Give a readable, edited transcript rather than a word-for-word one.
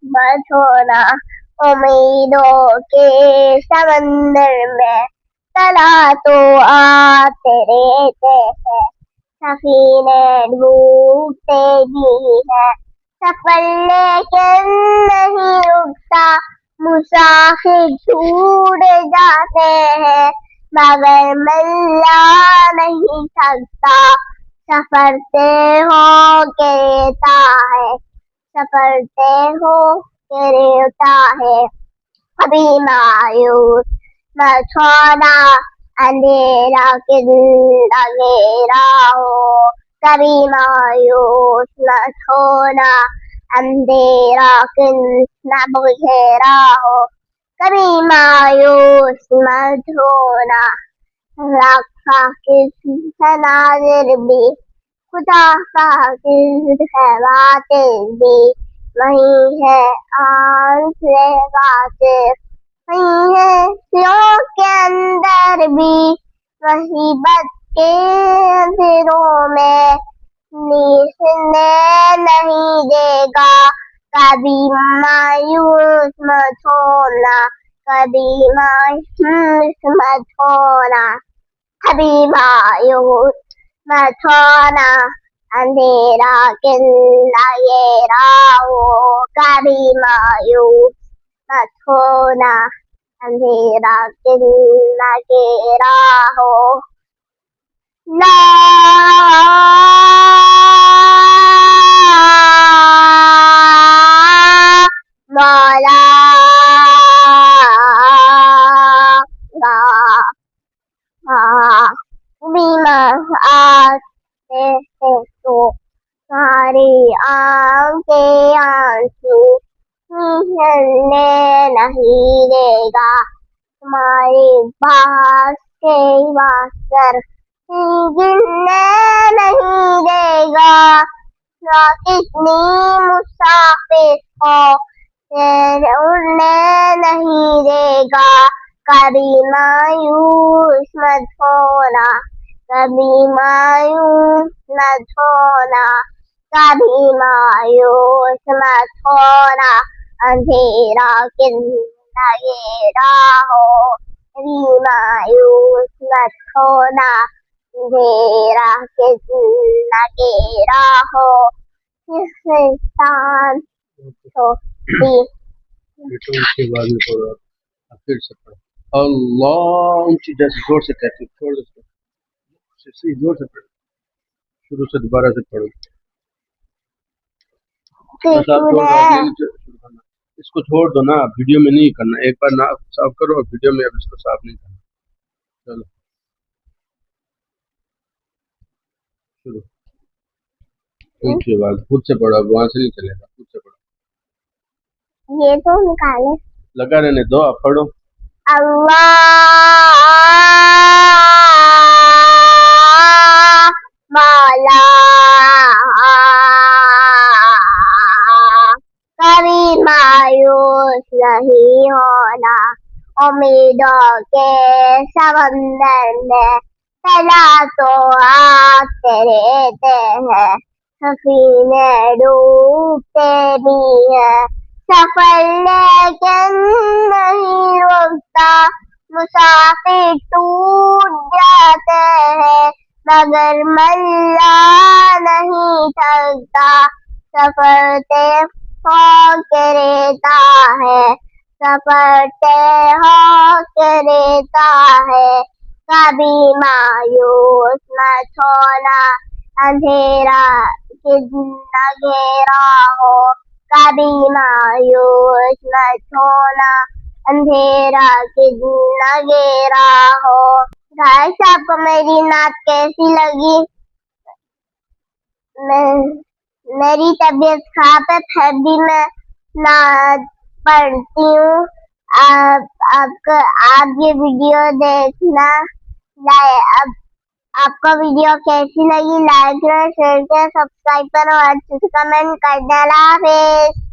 मत होना उम्मीदों के समंदर में तला तो आ तेरे जैसे सफीने डूबते भी है सफर लेकिन नहीं रुकता मुसाफिर छूट जाते हैं मगर मल्ला नहीं थकता सफर से हो के रहता है सफर से हो के रहता है कभी मायूस मत होना अंधेरा किन अंधेरा हो कभी मायूस मत होना अंधेरा किन न बुझेरा हो कभी मायूस मत होना रखा किस नाजिर भी खुदा का किस है बातिल भी वही है आंख वासिफ वही है सियों के अंदर भी वही बद के अंधेरों में नीसने नहीं देगा कभी मायूस मत होना कभी मायूस मत होना कभी मायूस मत होना अंधेरा किन अंधेरा हो कभी मायूस मत होना अंधेरा किन अंधेरा हो ला मौला बीमार आते हैं तो सारी आंखें आंसू निकलने नहीं देगा तुम्हारे पास के वास्तर गिरने नहीं देगा ना कितनी मुसाफिर हो उड़ने नहीं देगा कभी मायूस मत होना कभी मायूस मत होना कभी मायूस मत होना अंधेरा किन अंधेरा हो कभी मायूस मत होना अंधेरा किन अंधेरा हो किस इंसान को भी उसके बाद में थोड़ा फिर से पढ़ो अल्लाह ऊंची जैसे जोर से कहती थोड़ा सा जोर से पढ़ो शुरू से दोबारा से पढ़ो बस आप इसको छोड़ दो ना वीडियो में नहीं करना एक बार नाक साफ करो और वीडियो में अब इसको साफ नहीं करना चलो शुरू उसके बाद खुद से पढ़ो वहां से नहीं चलेगा खुद से पढ़ो ये तो निकाले लगा रहने दो आप पढ़ो अल्लाह मौला कभी मायूस नहीं होना उम्मीदों के समंदर में तला तो आते रहते हैं सफीने डूबते भी हैं सफर लेकिन नहीं रुकता मुसाफिर टूट जाते हैं मगर मल्ला नहीं थकता सफर तय हो के रहता है सफर तय हो के रहता है कभी मायूस मत होना अंधेरा कितना घेरा हो कभी मायूस मत होना अंधेरा कितना घेरा हो गाइस आपको मेरी नात कैसी लगी मेरी तबीयत खराब है फिर भी मैं नात पढ़ती हूँ आप ये वीडियो देखना अब आपको वीडियो कैसी लगी लाइक करो शेयर करो सब्सक्राइब करो और अच्छे से कमेंट कर देना। हाफिज़।